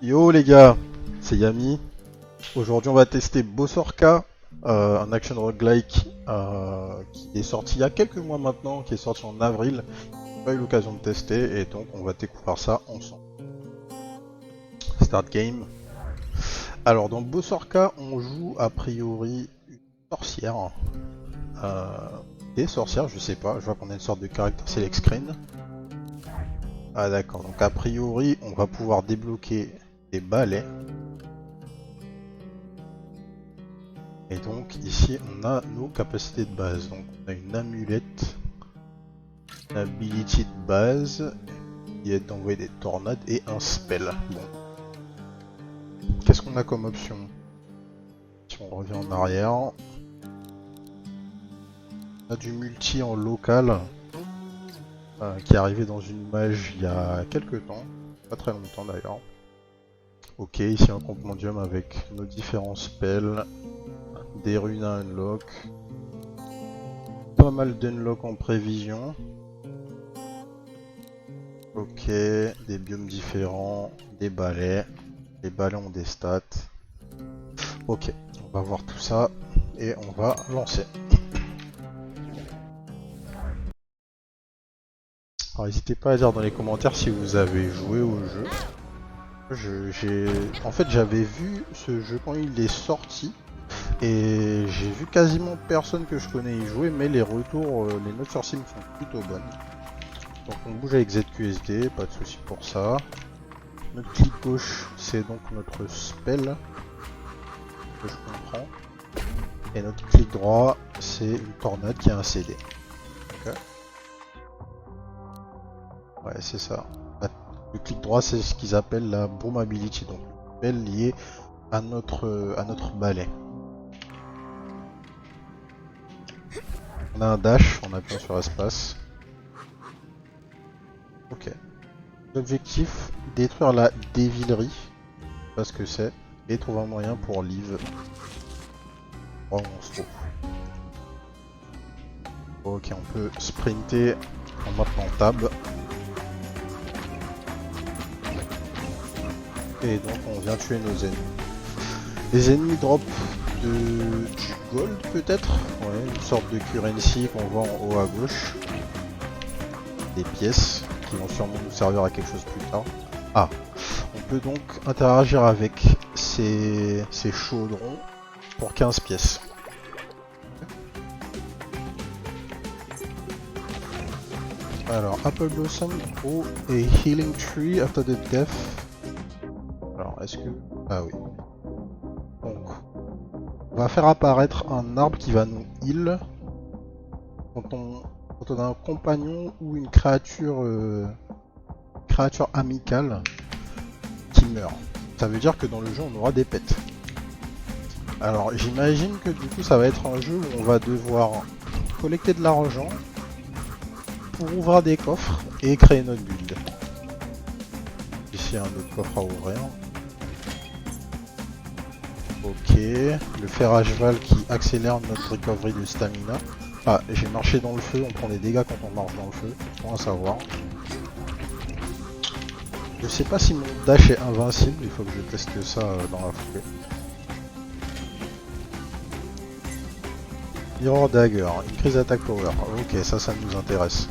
Yo les gars, c'est Yami. Aujourd'hui on va tester Bosorka, un action roguelike qui est sorti il y a quelques mois maintenant, qui est sorti en avril. J'ai pas eu l'occasion de tester et donc on va découvrir ça ensemble. Start game. Alors dans Bosorka on joue a priori une sorcière. Euh, des sorcières, je sais pas, je vois qu'on a une sorte de character select screen. Ah d'accord, donc a priori on va pouvoir débloquer des balais. Et donc ici on a nos capacités de base. Donc on a une amulette, une ability de base qui est d'envoyer des tornades et un spell. Bon. Qu'est-ce qu'on a comme option? Si on revient en arrière, on a du multi en local qui est arrivé dans une mage il y a quelques temps, pas très longtemps d'ailleurs. Ok, ici un compendium avec nos différents spells, des runes à unlock, pas mal d'unlock en prévision. Ok, des biomes différents, des balais. Les balais ont des stats. Ok, on va voir tout ça et on va lancer. Alors n'hésitez pas à dire dans les commentaires si vous avez joué au jeu. En fait j'avais vu ce jeu quand il est sorti et j'ai vu quasiment personne que je connais y jouer, mais les retours, les notes sur Steam sont plutôt bonnes. Donc on bouge avec ZQSD, pas de souci pour ça. Notre clic gauche c'est donc notre spell que je comprends. Et notre clic droit c'est une tornade qui a un CD. Okay. Ouais c'est ça. Le clic droit c'est ce qu'ils appellent la broom ability, donc le spell lié à notre balai. On a un dash en appuyant sur espace. Ok. L'objectif, détruire la dévillerie. Je sais pas ce que c'est. Et trouver un moyen pour live. Oh, on se trouve. Ok, on peut sprinter en maintenant tab. Et donc on vient tuer nos ennemis. Les ennemis drop du gold peut-être. Ouais, une sorte de currency qu'on voit en haut à gauche. Des pièces qui vont sûrement nous servir à quelque chose plus tard. Ah, on peut donc interagir avec ces chaudrons pour 15 pièces. Alors, Apple Blossom grow a healing tree after the death. Alors, est-ce que... Ah oui. Donc, on va faire apparaître un arbre qui va nous heal quand on a un compagnon ou une créature amicale qui meurt. Ça veut dire que dans le jeu, on aura des pets. Alors, j'imagine que du coup, ça va être un jeu où on va devoir collecter de l'argent pour ouvrir des coffres et créer notre build. Ici, un autre coffre à ouvrir. Ok, le fer à cheval qui accélère notre recovery de stamina. Ah, j'ai marché dans le feu, on prend des dégâts quand on marche dans le feu, bon à savoir. Je sais pas si mon dash est invincible, il faut que je teste ça dans la foulée. Mirror Dagger, increase attack power, ok ça nous intéresse.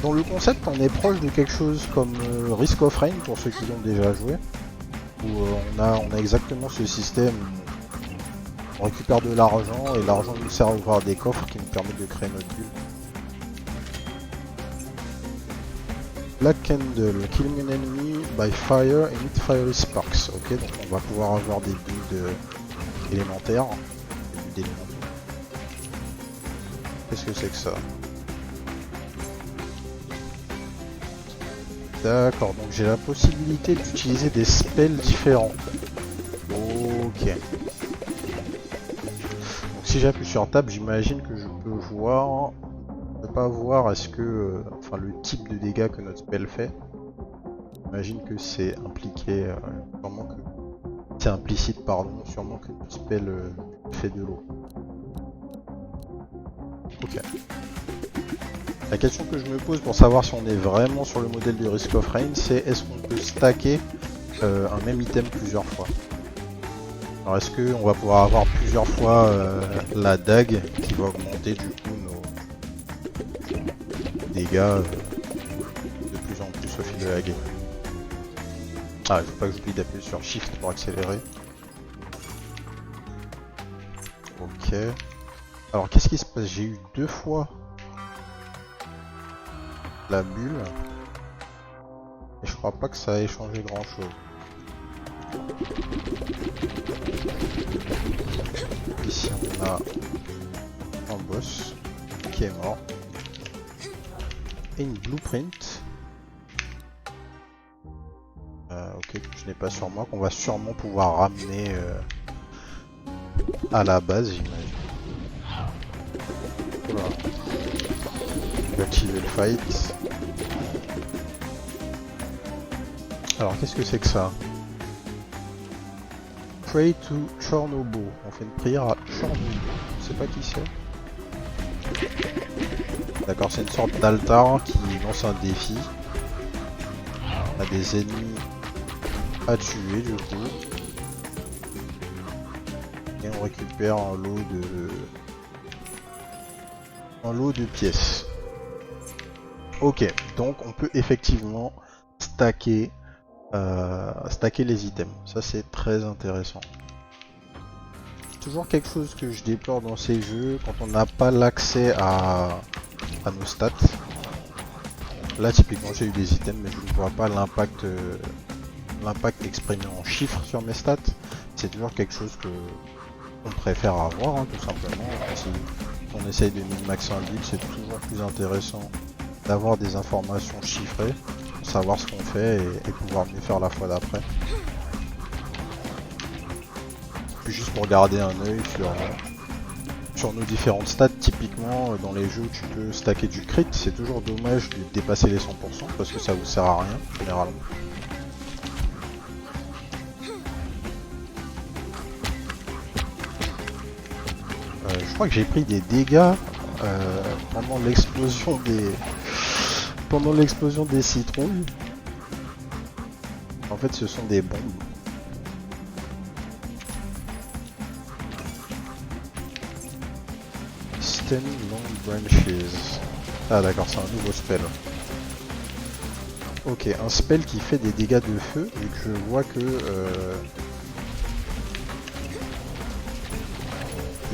Dans le concept on est proche de quelque chose comme Risk of Rain pour ceux qui ont déjà joué. Où on a exactement ce système, on récupère de l'argent et l'argent nous sert à ouvrir des coffres qui nous permettent de créer notre bulle. Black Candle, killing an enemy by fire emit fiery sparks. Ok, donc on va pouvoir avoir des builds élémentaires. Qu'est-ce que c'est que ça? D'accord, donc j'ai la possibilité d'utiliser des spells différents. Ok. Donc si j'appuie sur Tab, j'imagine que je peux voir... Je peux pas voir est-ce que... enfin le type de dégâts que notre spell fait. J'imagine que c'est impliqué... sûrement que... C'est implicite, pardon, sûrement que notre spell fait de l'eau. Ok. La question que je me pose pour savoir si on est vraiment sur le modèle du Risk of Rain, c'est est-ce qu'on peut stacker un même item plusieurs fois. Alors est-ce qu'on va pouvoir avoir plusieurs fois la dague qui va augmenter du coup nos dégâts de plus en plus au fil de la game. Ah, il faut pas que j'oublie d'appuyer sur Shift pour accélérer. Ok. Alors qu'est-ce qui se passe? J'ai eu 2 fois la bulle. Et je crois pas que ça ait changé grand chose. Ici on a un boss qui est mort. Et une blueprint. Ok, que je n'ai pas sur moi, qu'on va sûrement pouvoir ramener à la base, j'imagine. Voilà. Je vais activer le fight. Alors qu'est-ce que c'est que ça? Pray to Chornobo. On fait une prière à Chornobo. Je sais pas qui c'est. D'accord, c'est une sorte d'altar qui lance un défi. On a des ennemis à tuer du coup. Et on récupère un lot de pièces. Ok, donc on peut effectivement stacker les items. Ça c'est très intéressant. Toujours quelque chose que je déplore dans ces jeux, quand on n'a pas l'accès à nos stats. Là typiquement j'ai eu des items mais je ne vois pas l'impact exprimé en chiffres sur mes stats. C'est toujours quelque chose qu'on préfère avoir hein, tout simplement. Si on essaye de min-maxer un build, c'est toujours plus intéressant d'avoir des informations chiffrées pour savoir ce qu'on fait et pouvoir mieux faire la fois d'après. Puis juste pour garder un œil sur nos différentes stats. Typiquement dans les jeux où tu peux stacker du crit, c'est toujours dommage de dépasser les 100% parce que ça vous sert à rien généralement. Je crois que j'ai pris des dégâts pendant l'explosion des citrouilles. En fait ce sont des bombes. Stun long branches. Ah d'accord, c'est un nouveau spell. Ok, un spell qui fait des dégâts de feu, vu que je vois que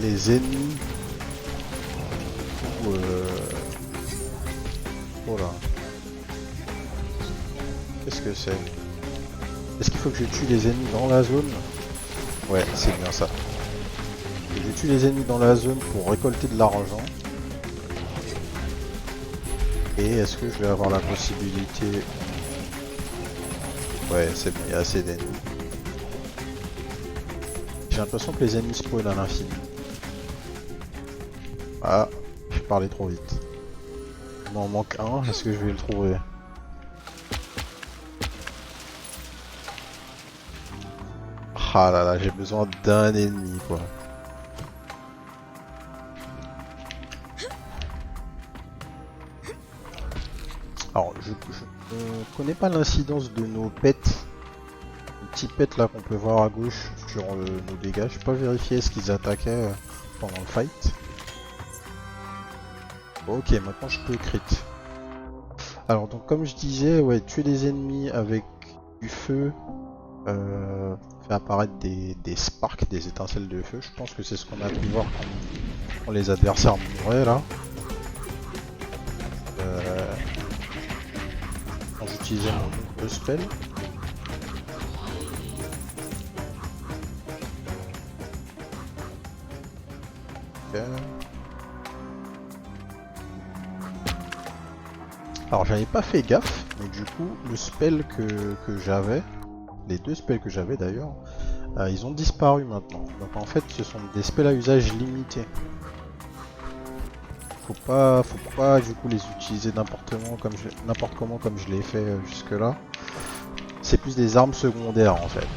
les ennemis... Oh là. Qu'est-ce que c'est? Est-ce qu'il faut que je tue les ennemis dans la zone? Ouais, c'est bien ça. Je tue les ennemis dans la zone pour récolter de l'argent. Et est-ce que je vais avoir la possibilité... Ouais, c'est bon, il y a assez d'ennemis. J'ai l'impression que les ennemis spawnent à l'infini. Ah, j'ai parlé trop vite. Il m'en manque un, est-ce que je vais le trouver? Ah là là, j'ai besoin d'un ennemi quoi. Alors, je ne connais pas l'incidence de nos pets. Les petits pets là qu'on peut voir à gauche sur nos dégâts. Je n'ai pas vérifié ce qu'ils attaquaient pendant le fight. Ok, maintenant je peux crit. Alors donc comme je disais, ouais, tuer les ennemis avec du feu fait apparaître des sparks, des étincelles de feu. Je pense que c'est ce qu'on a pu voir quand les adversaires mouraient là. Quand j'utilisais mon spell. Okay. Alors j'avais pas fait gaffe, mais du coup le spell que j'avais, les deux spells que j'avais d'ailleurs, ils ont disparu maintenant. Donc en fait ce sont des spells à usage limité. Faut pas du coup les utiliser n'importe comment comme je l'ai fait jusque là. C'est plus des armes secondaires en fait.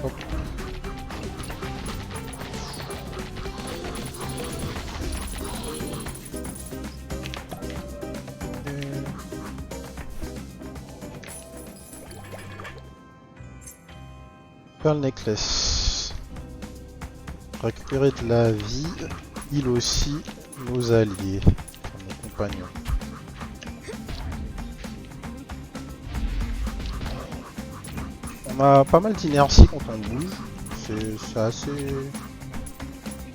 Hop. Pearl Necklace. Récupérer de la vie, il aussi nos alliés, nos compagnons. On a pas mal d'inertie quand on bouge, c'est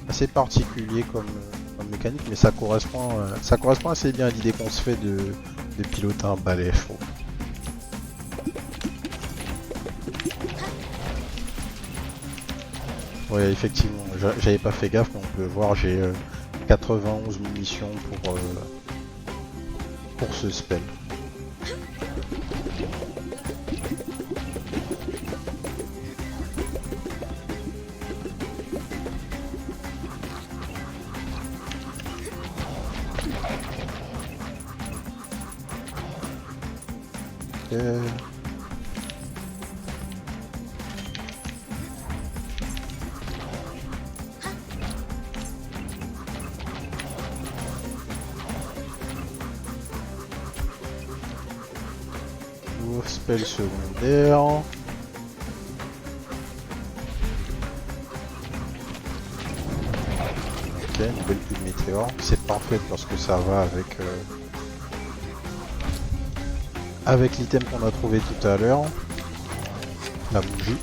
assez particulier comme mécanique, mais ça correspond assez bien à l'idée qu'on se fait de piloter un balai, je trouve. Ouais, effectivement, j'avais pas fait gaffe, mais on peut voir, j'ai 91 munitions pour ce spell. Spell secondaire. Ok, une belle pluie de météore. C'est parfait parce que ça va avec l'item qu'on a trouvé tout à l'heure. La bougie.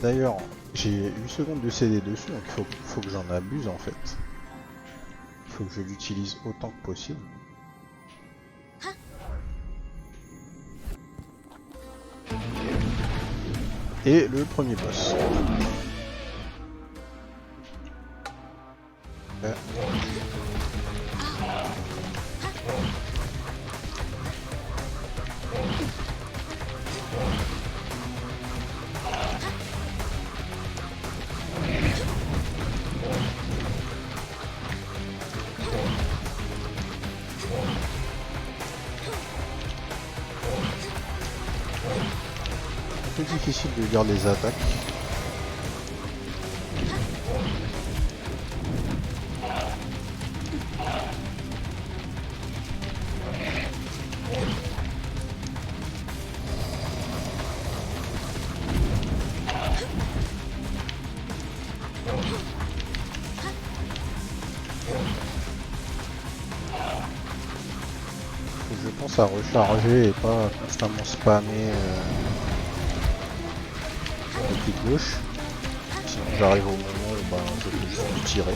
D'ailleurs, j'ai 8 secondes de CD dessus, donc il faut que j'en abuse en fait. Il faut que je l'utilise autant que possible. Et le premier boss. Ouais. Un peu difficile de lire les attaques. Je pense à recharger et pas constamment spammer le clic gauche. Sinon j'arrive au moment où je peux juste tirer.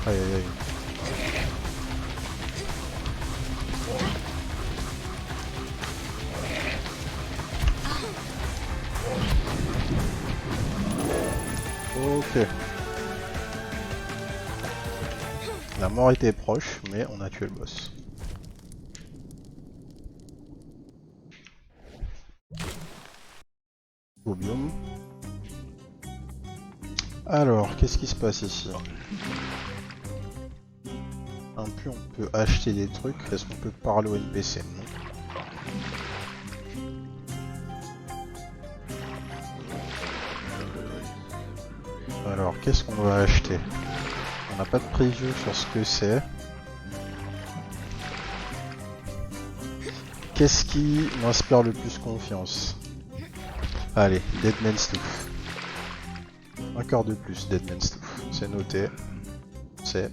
Aïe aïe aïe. Ok. La mort était proche, mais on a tué le boss. Au biome. Alors, qu'est-ce qui se passe ici? Un peu, on peut acheter des trucs. Est-ce qu'on peut parler au NPC? Non. Alors, qu'est-ce qu'on va acheter? On n'a pas de preview sur ce que c'est. Qu'est-ce qui m'inspire le plus confiance? Allez, Deadman's Tooth. Un cœur de plus, Deadman's Tooth. C'est noté. C'est.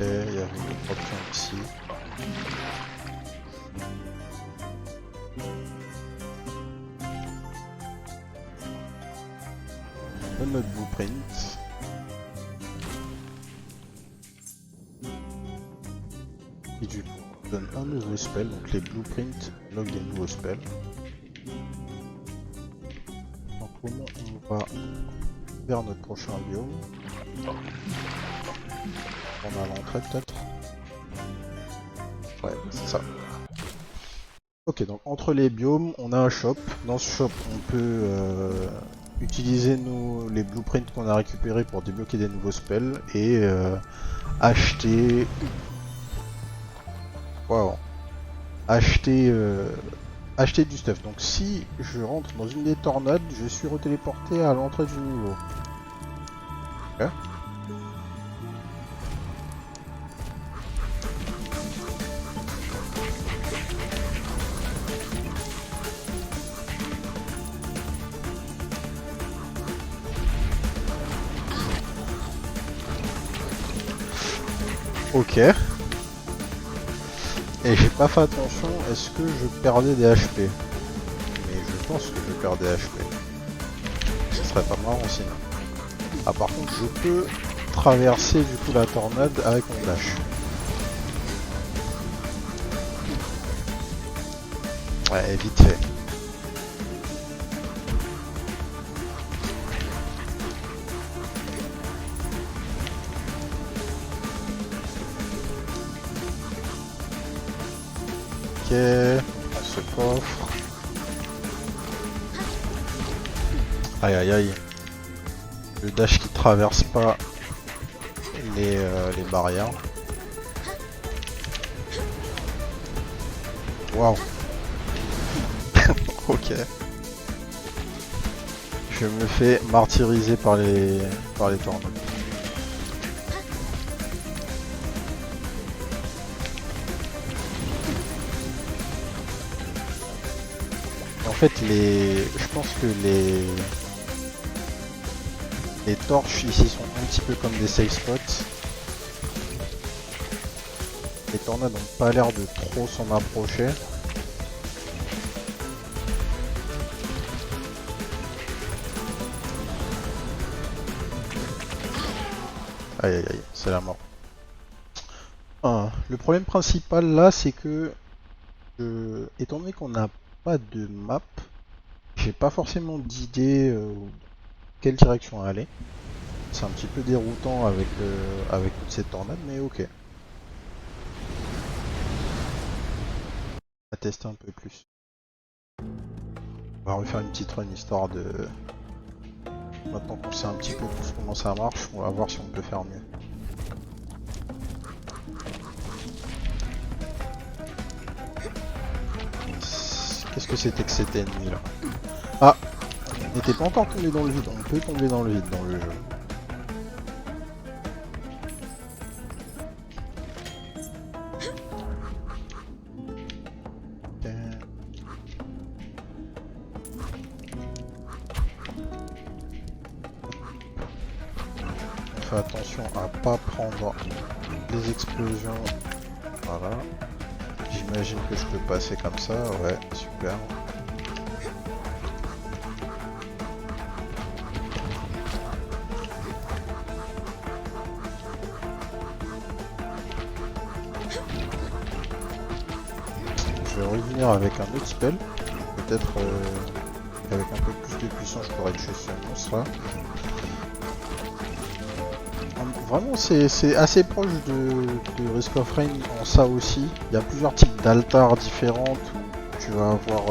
Et il y a une autre option ici. On donne notre blueprint. Et du coup, on donne un nouveau spell. Donc les blueprints log des nouveaux spells. Donc comment on va vers notre prochain biome? On a l'entrée peut-être. Ouais, c'est ça. Ok, donc entre les biomes, on a un shop. Dans ce shop, on peut utiliser les blueprints qu'on a récupérés pour débloquer des nouveaux spells et acheter... Wow. Acheter du stuff. Donc si je rentre dans une des tornades, je suis retéléporté à l'entrée du niveau. Ok. Ok. Et j'ai pas fait attention, est-ce que je perdais des HP? Mais je pense que je perds des HP. Ce serait pas marrant sinon. Ah par contre je peux traverser du coup la tornade avec mon dash. Ouais, vite fait. Ok, on se coffre. Aïe aïe aïe. Le dash qui traverse pas les barrières. Waouh. Ok. Je me fais martyriser par les tornades. En fait, je pense que les torches ici sont un petit peu comme des safe spots. Les tornades n'ont pas l'air de trop s'en approcher. Aïe aïe aïe, c'est la mort. Le problème principal là, c'est que étant donné qu'on n'a pas de map, j'ai pas forcément d'idée quelle direction aller. C'est un petit peu déroutant avec toute cette tornade, mais ok. On va tester un peu plus. On va refaire une petite run histoire de... Maintenant qu'on sait un petit peu plus comment ça marche, on va voir si on peut faire mieux. Qu'est-ce que c'était que cet ennemi là? Ah! On n'était pas encore tombé dans le vide, on peut tomber dans le vide dans le jeu. On fait attention à pas prendre des explosions. Voilà. J'imagine que je peux passer comme ça, ouais, super. Je vais revenir avec un autre spell. Peut-être avec un peu plus de puissance je pourrais tuer ce monstre là. Vraiment c'est assez proche de Risk of Rain en ça aussi. Il y a plusieurs types d'altars différentes où tu vas avoir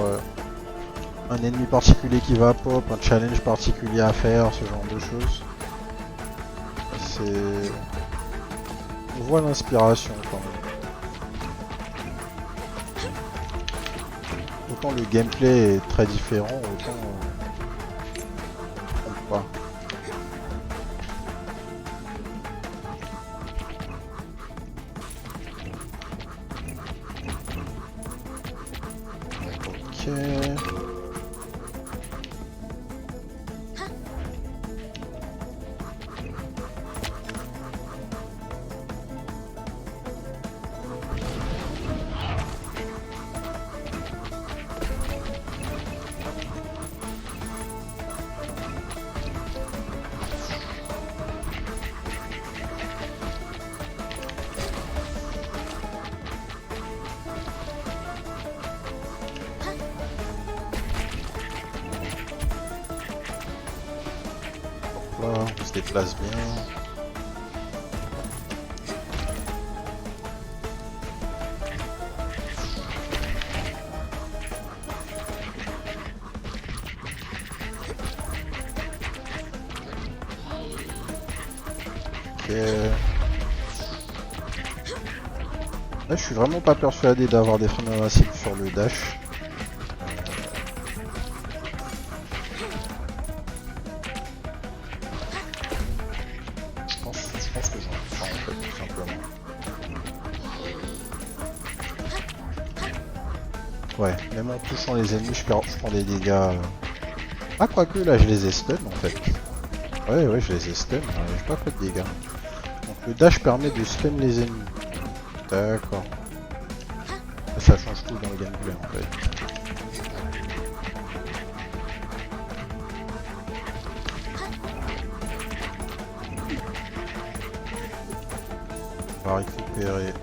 un ennemi particulier qui va pop, un challenge particulier à faire, ce genre de choses. On voit l'inspiration quand même. Autant le gameplay est très différent, autant on peut pas. Ok. Là, on se déplace bien. Là, je suis vraiment pas persuadé d'avoir des freins invincibles sur le dash. Je pense que j'en ai pas en fait, tout simplement. Ouais, même en touchant les ennemis, je prends des dégâts. Ah, quoique là, je les ai stun en fait. Ouais, je les ai stun, j'ai pas fait de dégâts. Donc le dash permet de stun les ennemis. D'accord. Ça change tout dans le gameplay en fait. On va récupérer le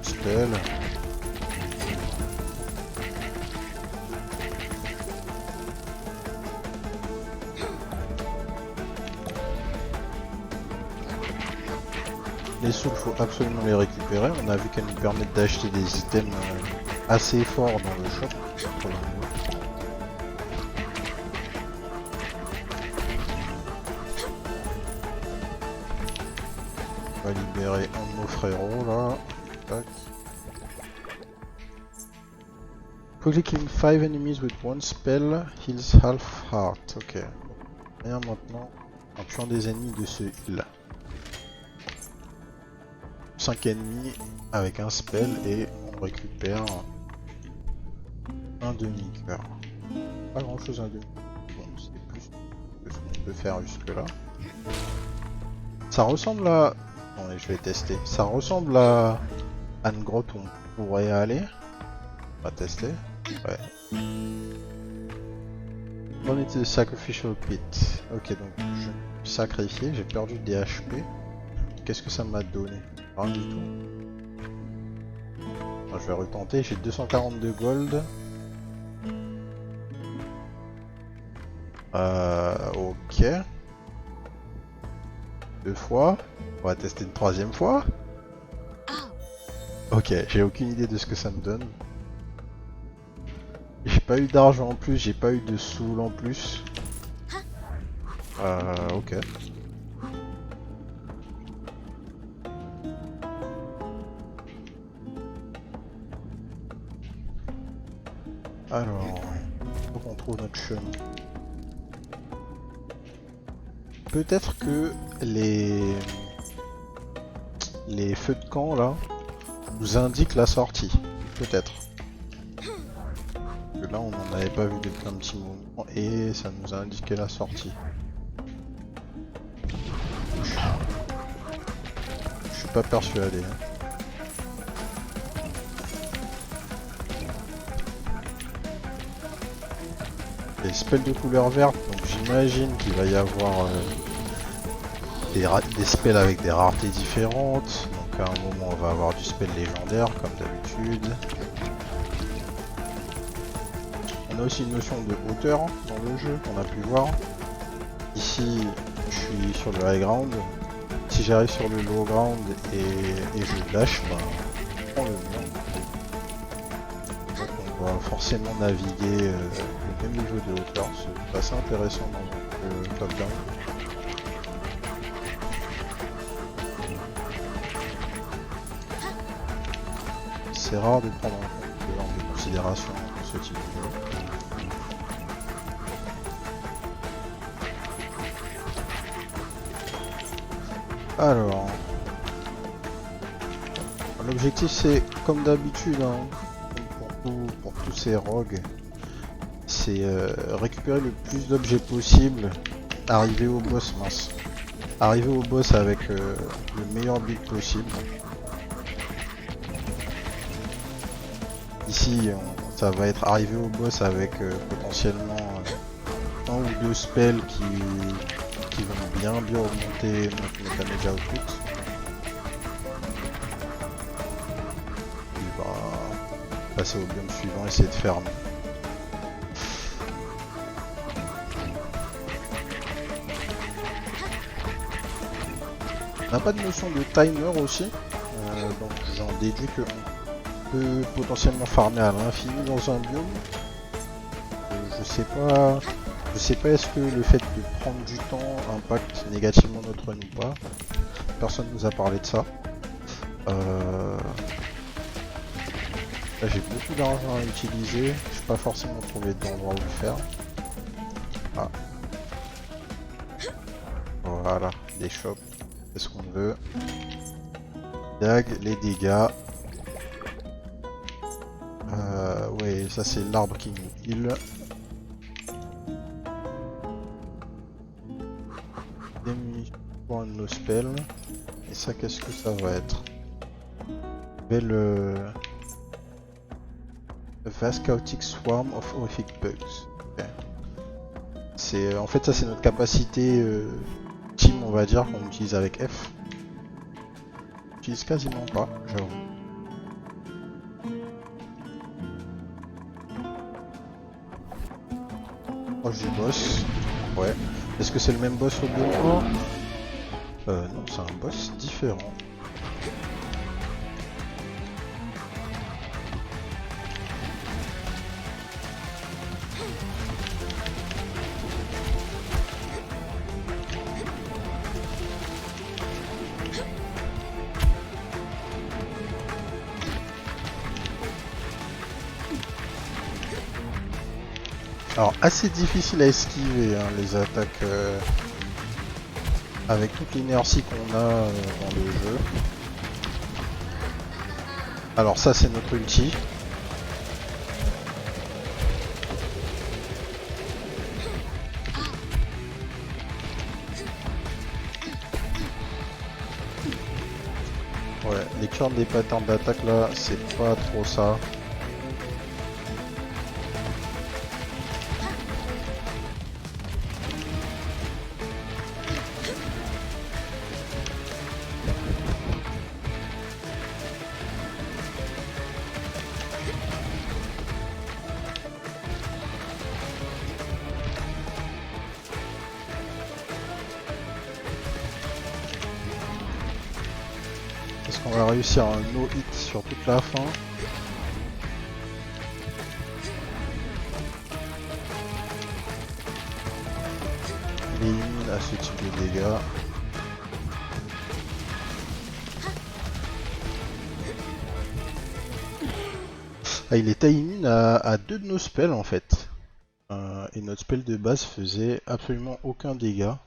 spell. Les souls, faut absolument les récupérer. On a vu qu'elles nous permettent d'acheter des items assez forts dans le shop. On va libérer un de nos frérots là. Tac. Quickly killing 5 enemies with one spell heals half heart. Ok. Rien maintenant en tuant des ennemis de ce heal. 5 ennemis avec un spell et on récupère un demi-cœur. Pas grand chose un demi. Bon, c'est plus que ce qu'on peut faire jusque là. Ça ressemble à... Bon, je vais tester. Ça ressemble à une grotte où on pourrait aller. On va tester. Ouais. On était sacrificial pit. Ok, donc je me suis sacrifié, j'ai perdu des HP. Qu'est-ce que ça m'a donné? Rien du tout. Alors, je vais retenter, j'ai 242 gold. Ok. 2 fois. On va tester une 3e fois. Ok, j'ai aucune idée de ce que ça me donne. J'ai pas eu d'argent en plus, j'ai pas eu de soul en plus. Ok. Alors, faut qu'on trouve notre chemin. Peut-être que les feux de camp là nous indiquent la sortie. Peut-être. Que là on n'en avait pas vu depuis un petit moment et ça nous a indiqué la sortie. Je suis pas persuadé. Hein. Les spells de couleur verte, donc j'imagine qu'il va y avoir des spells avec des raretés différentes. Donc à un moment on va avoir du spell légendaire comme d'habitude. On a aussi une notion de hauteur dans le jeu qu'on a pu voir. Ici je suis sur le high ground. Si j'arrive sur le low ground et je dash, ben, je prends le mur. Donc on va forcément naviguer le même niveau de hauteur. C'est assez intéressant dans le top down. C'est rare de prendre en considération ce type de jeu. Alors, l'objectif c'est comme d'habitude, hein, pour tous ces rogues, c'est récupérer le plus d'objets possible, arriver au boss arriver au boss avec le meilleur build possible. Ici, ça va être arriver au boss avec potentiellement un ou deux spells qui vont bien augmenter notre damage output. Il va passer au biome suivant et essayer de fermer. On n'a pas de notion de timer aussi, donc j'en déduis qu'on peut potentiellement farmer à l'infini dans un biome. Je sais pas est-ce que le fait de prendre du temps impacte négativement notre run ou pas. personne nous a parlé de ça. Là j'ai beaucoup d'argent à utiliser, je n'ai pas forcément trouvé d'endroit où le faire. Ah. Voilà, des shops, c'est ce qu'on veut. Dag, les dégâts. Ouais, ça c'est l'arbre qui nous heal. Des munitions pour un de nos spells. Et ça, qu'est-ce que ça va être? Le Vast Chaotic Swarm of Horrific Bugs. Okay. C'est en fait ça c'est notre capacité team on va dire qu'on utilise avec F. On utilise quasiment pas, j'avoue. Proche du boss. Ouais. Est-ce que c'est le même boss au biome 1? Non, c'est un boss différent. Alors assez difficile à esquiver hein, les attaques avec toute l'inertie qu'on a dans le jeu. Alors ça c'est notre ulti. Ouais, les curves des patterns d'attaque là c'est pas trop ça. Est-ce qu'on va réussir un no hit sur toute la fin? Il est immune à ce type de dégâts. Ah, il était immune à deux de nos spells en fait. Et notre spell de base faisait absolument aucun dégât.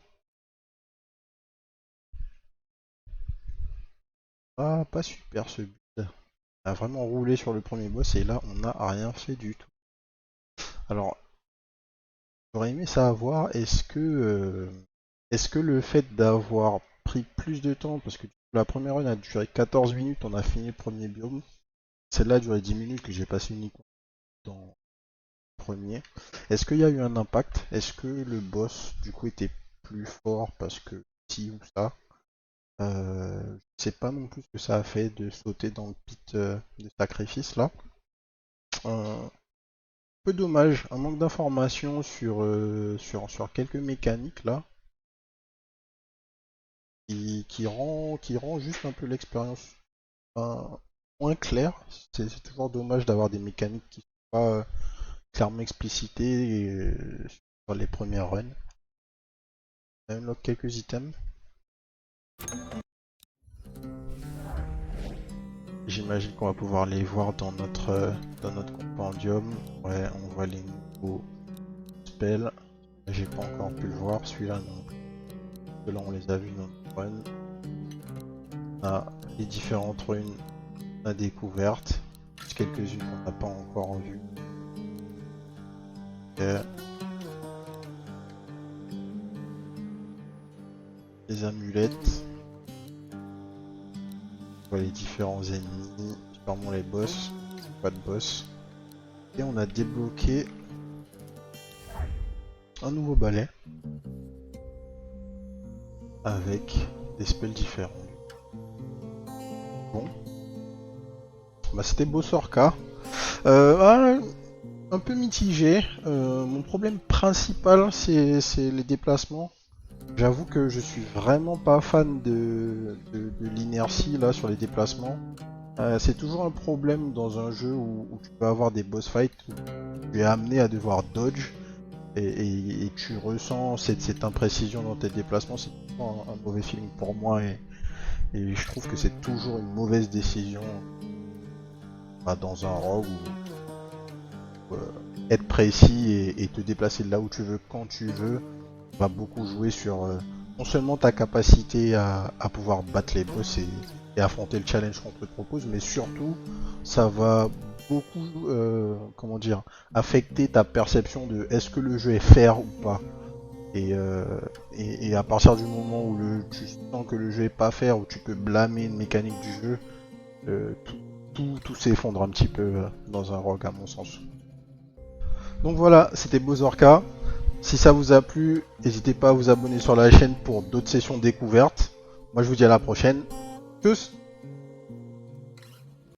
Ah, pas super ce build. On a vraiment roulé sur le premier boss et là on n'a rien fait du tout. Alors, j'aurais aimé savoir est-ce que le fait d'avoir pris plus de temps, parce que la première run a duré 14 minutes, on a fini le premier biome. Celle-là a duré 10 minutes que j'ai passé uniquement dans le premier. Est-ce qu'il y a eu un impact? Est-ce que le boss du coup était plus fort parce que si ou ça? Je sais pas non plus ce que ça a fait de sauter dans le pit de sacrifice là. Peu dommage, un manque d'informations sur quelques mécaniques là qui rend juste un peu l'expérience moins claire. C'est toujours dommage d'avoir des mécaniques qui sont pas clairement explicitées sur les premières runs. On unlock quelques items. J'imagine qu'on va pouvoir les voir dans notre compendium. Ouais, on voit les nouveaux spells. J'ai pas encore pu le voir, celui-là non. Là on les a vus dans notre run. On a les différentes runes à découverte. Quelques-unes qu'on n'a pas encore vues. Okay. Les amulettes. On voit les différents ennemis. Sûrement les boss. Pas de boss. Et on a débloqué un nouveau balai. Avec des spells différents. Bon. Bah c'était Bosorka. Un peu mitigé. Mon problème principal c'est les déplacements. J'avoue que je suis vraiment pas fan de l'inertie là sur les déplacements. C'est toujours un problème dans un jeu où tu peux avoir des boss fights où tu es amené à devoir dodge et tu ressens cette imprécision dans tes déplacements. C'est toujours un mauvais feeling pour moi Et je trouve que c'est toujours une mauvaise décision dans un rogue où être précis et te déplacer de là où tu veux quand tu veux va beaucoup jouer sur non seulement ta capacité à pouvoir battre les boss et affronter le challenge qu'on te propose, mais surtout ça va beaucoup comment dire affecter ta perception de est-ce que le jeu est fair ou pas. Et à partir du moment où tu sens que le jeu est pas fair, où tu peux blâmer une mécanique du jeu, tout s'effondre un petit peu dans un rogue à mon sens. Donc voilà, c'était Bozorka. Si ça vous a plu, n'hésitez pas à vous abonner sur la chaîne pour d'autres sessions découvertes. Moi je vous dis à la prochaine. Tchuss!